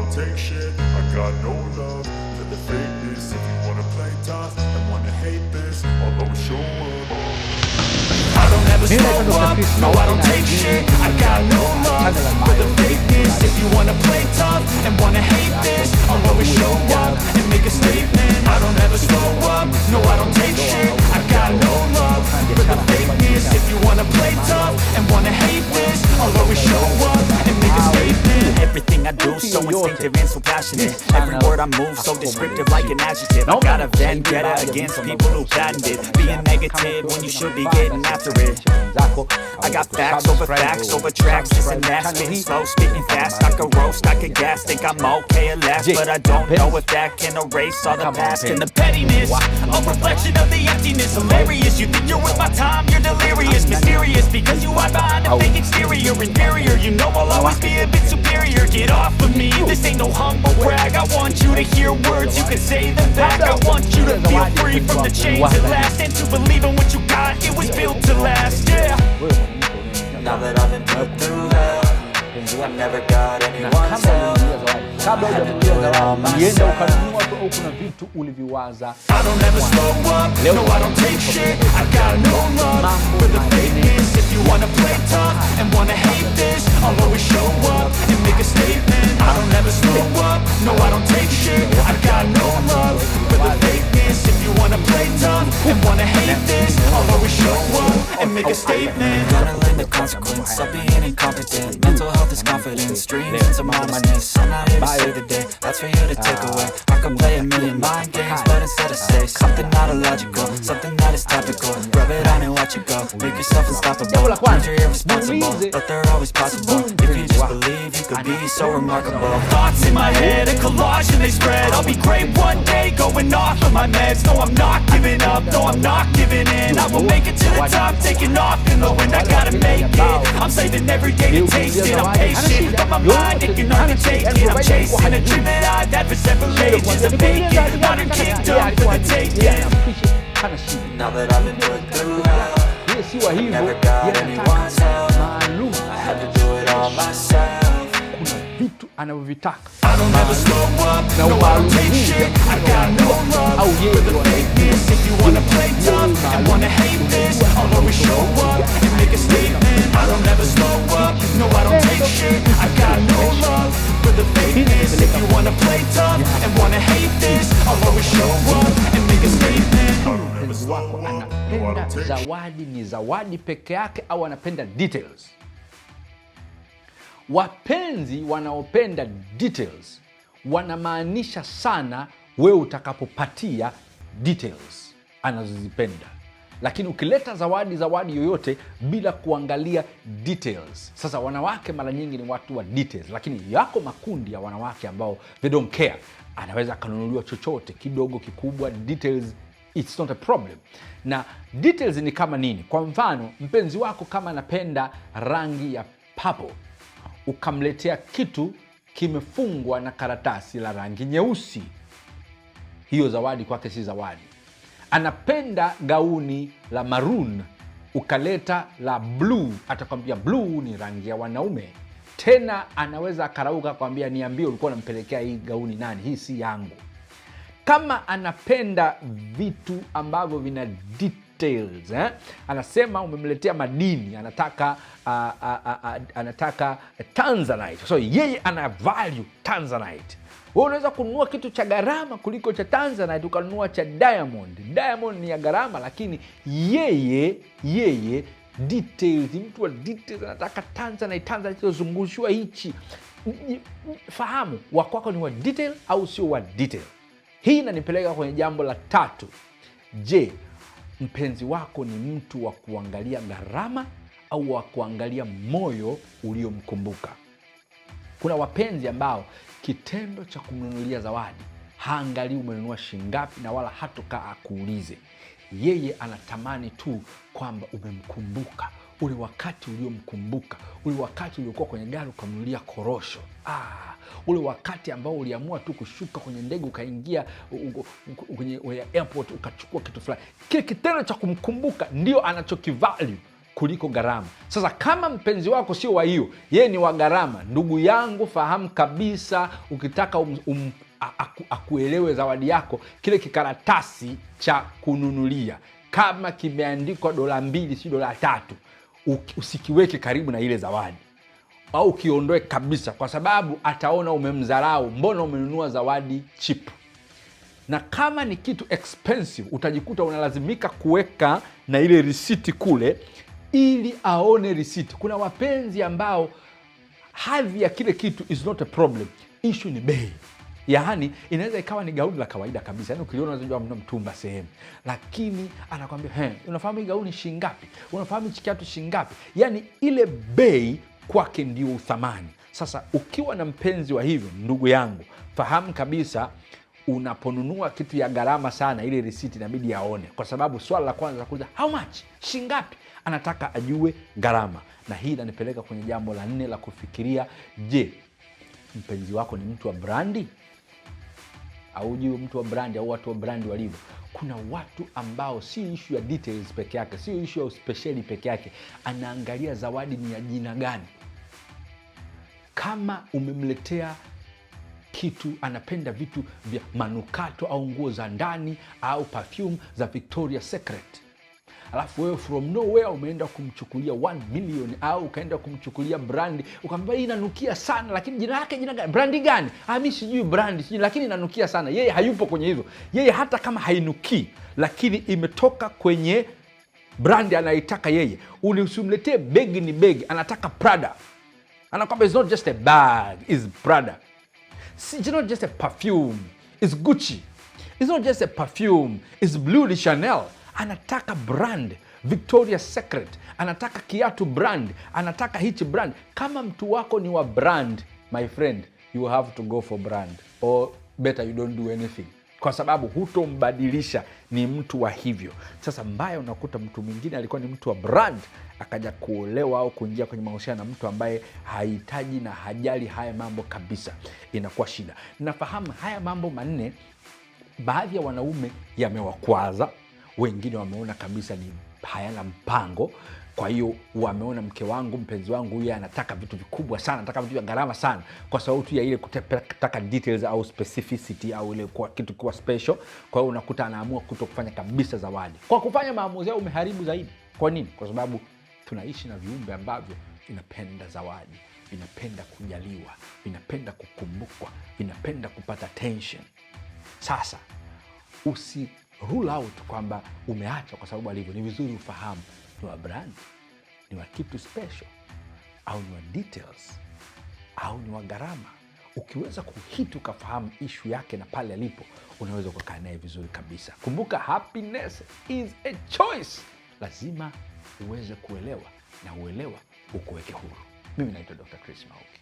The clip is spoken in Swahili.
don't take shit. I got no love for the fakeness. If you wanna play tough and wanna hate this, I'll always show up. I don't ever slow up, no I don't take shit. I got no love for the fakeness. If you wanna play tough and wanna hate this, I'll always show up and make a statement. I don't ever slow up, no I don't take shit. I got no love for the fakeness. If you wanna play tough and wanna hate this, I'll always show up and make a statement. Everything I do so instinctive and so passionate. Every word I move so descriptive like an adjective. I got a vendetta against people who patented being negative when you should be getting after it. I got facts over tracks, this and that. Spitting slow, speaking fast. I could roast, I could gas. Think I'm okay at last, but I don't know if that can erase all the past and the pettiness. A reflection of the emptiness. Hilarious, you think you're worth my time, you're delirious. Mysterious, because you hide behind a fake exterior. Inferior, you know I'll always be a bit superior. Get off of me, this ain't no humble brag. I want you to hear words, you can say them back. I want you to feel free from the chains at last, and to believe in what you got, it was built to last, yeah. Now that I've been put through hell, I never got anyone's help. Kabla hujatumia zawadi, nienda ukanunua tu au kuna vitu uliviwaza. I don't ever slow up, no I don't take shit. I got no love for the fakeness. If you wanna play tough and wanna hate this, I'll always show up and make a statement. I don't ever slow up, no I don't take shit. I got no love for the fakeness. If you wanna play tough and wanna hate this, I'll always show up and make a statement. Gonna learn the consequence of being incompetent. Mental health is confidence, dreams into modestness. I'm not here to save the day, that's for you to take away. I can play a million mind games, but instead I say something not illogical, something that is topical. Rub it on and watch it go, make yourself unstoppable. Dreams are irresponsible, but they're always possible. If you just believe, you could be so remarkable. Thoughts in my head, a collage and they spread. I'll be great one day, going off of my meds. No, I'm not giving up, no, I'm not giving in. I will make it to the top, taking off in the wind. I gotta make it, I'm saving every day to taste it. I'm patient, but my mind, it can undertake it. I'm chasing a dream that I've had for several ages. A vacant, modern kingdom for the taking. Now that I've been put through hell, never got anyone's help. I had to do it all myself. Vitu anavyovitaka. I don't ever slow up, no I don't take shit. I got no love for the fakeness. If you wanna play tough and wanna hate this, I'll always show up and make a statement. I don't ever slow up, no I don't take shit. I got no love for the fakeness. If you wanna play tough and wanna hate this, I'll always show up and make a statement. Mpenzi wako anapenda zawadi ni zawadi peke yake au anapenda details? Wapenzi wanaopenda details wanamaanisha sana wewe utakapopatia details anazozipenda. Lakini ukileta zawadi yoyote bila kuangalia details. Sasa wanawake mara nyingi ni watu wa details, lakini yako makundi ya wanawake ambao they don't care. Anaweza kanunuliwa chochote, kidogo kikubwa, details it's not a problem. Na details ni kama nini? Kwa mfano, mpenzi wako kama anapenda rangi ya purple, ukamletea kitu kimefungwa na karatasi la rangi nyeusi, hiyo zawadi kwake si zawadi. Anapenda gauni la maroon, ukaleta la blue, atakwambia blue ni rangi ya wanaume. Tena anaweza akarauka kwambia niambie ulikuwa unampelekea hii gauni nani, hii si yangu. Kama anapenda vitu ambavyo vina details, anasema umemletea madini, anataka tanzanite, so yeye ana value tanzanite. Wewe unaweza kununua kitu cha gharama kuliko cha tanzanite, ukanunua cha diamond. Diamond ni ya gharama, lakini yeye details, mtu wa details, anataka tanzanite zungushiwa hichi. Fahamu wako ni wa detail au sio wa detail. Hii inanipeleka kwenye jambo la tatu. Je, mpenzi wako ni mtu wa kuangalia gharama au wa kuangalia moyo uliomkumbuka? Kuna wapenzi ambao kitendo cha kumnunulia zawadi haangalii umenunua shingapi na wala hatokaa akuulize. Yeye anatamani tu kwamba umemkumbuka, ule wakati uliomkumbuka, ule wakati uliokuwa kwenye gari ukamnunulia korosho, ule wakati ambao uliamua tu kushuka kwenye ndege ukaingia kwenye airport ukachukua kitu fulani. Kile kitendo cha kumkumbuka ndio anachokivalue. kuliko gharama. Sasa kama mpenzi wako sio wa hiyo, yeye ni wa gharama, ndugu yangu, fahamu kabisa, ukitaka akuelewe zawadi yako, kile kikaratasi cha kununulia kama kimeandikwa $2 si $3, usikiweke karibu na ile zawadi, au kiondoe kabisa, kwa sababu ataona umemdharau. Mbona umenunua zawadi cheap? Na kama ni kitu expensive, utajikuta unalazimika kuweka na ile risiti kule ili aone risiti. Kuna wapenzi ambao hadhi ya kile kitu is not a problem, issue ni bei. Yaani inaweza ikawa ni gauni la kawaida kabisa, yaani ukiliona unajua mna mtumba sehemu, lakini anakwambia unafahamu hii gauni shilingi ngapi? Unafahamu hichi kiatu shilingi ngapi? Yaani ile bei kwake ndio uthamani. Sasa ukiwa na mpenzi wa hivyo, ndugu yangu, fahamu kabisa, unaponunua kitu ya gharama sana, ile risiti inabidi aone, kwa sababu swala la kwanza kuuliza how much, shilingi ngapi, anataka ajue gharama. Na hii inanipeleka kwenye jambo la 4 la kufikiria. Je, mpenzi wako ni mtu wa brandi? Au jiwe mtu wa brandi au watu wa brandi walivyo? Kuna watu ambao si issue ya details peke yake, si issue ya speciali peke yake, anaangalia zawadi ni ya jina gani. Kama umemletea kitu, anapenda vitu vya manukato au nguo za ndani au perfume za Victoria's Secret, alafu wewe from nowhere umeenda kumchukulia 1 million, au ukaenda kumchukulia brandi, ukamwambia hii inanukia sana, lakini jina lake jina gani? Brandi gani? Mimi sijui brandi, sijui, lakini inanukia sana. Yeye hayupo kwenye hizo. Yeye hata kama hainukii, lakini imetoka kwenye brandi anaitaka yeye. Usimletee begi, ni begi, anataka Prada. Anakwambia it's not just a bag, it's Prada. It's not just a perfume, it's Gucci. It's not just a perfume, it's Bleu de Chanel. Anataka brand, Victoria's Secret. Anataka kiatu brand, anataka hichi brand. Kama mtu wako ni wa brand, my friend, you have to go for brand, or better you don't do anything, kwa sababu hutombadilisha, ni mtu wa hivyo. Sasa mbaya, unakuta mtu mwingine alikuwa ni mtu wa brand, akaja kuolewa au kuingia kwenye mahusiano na mtu ambaye hahitaji na hajali haya mambo kabisa, inakuwa shida. Nafahamu haya mambo 4 baadhi ya wanaume yamewakwaza, wengine wameona kabisa ni hayana mpango. Kwa hiyo wameona mke wangu, mpenzi wangu, huyu anataka vitu vikubwa sana, anataka vitu vya gharama sana, kwa sababu tu ya ile kutaka details au specificity, au ile kwa kitu kuwa special. Kwa hiyo unakuta anaamua kutokufanya kabisa zawadi. Kwa kufanya maamuzi yao umeharibu zaidi. Kwa nini? Kwa sababu tunaishi na viumbe ambavyo vinapenda zawadi, vinapenda kujaliwa, vinapenda kukumbukwa, vinapenda kupata attention. Sasa usi rule out kwamba umeacha kwa sababu alivyo. Ni vizuri ufahamu ni wa brand, ni wa kitu special, au ni wa details, au ni wa gharama. Ukiweza kuhiti ukafahamu issue yake na pale alipo, unaweza kukaa naye vizuri kabisa. Kumbuka, happiness is a choice. Lazima uweze kuelewa, na uelewa ukuweke huru. Mimi naitwa Dr. Chris Mauki.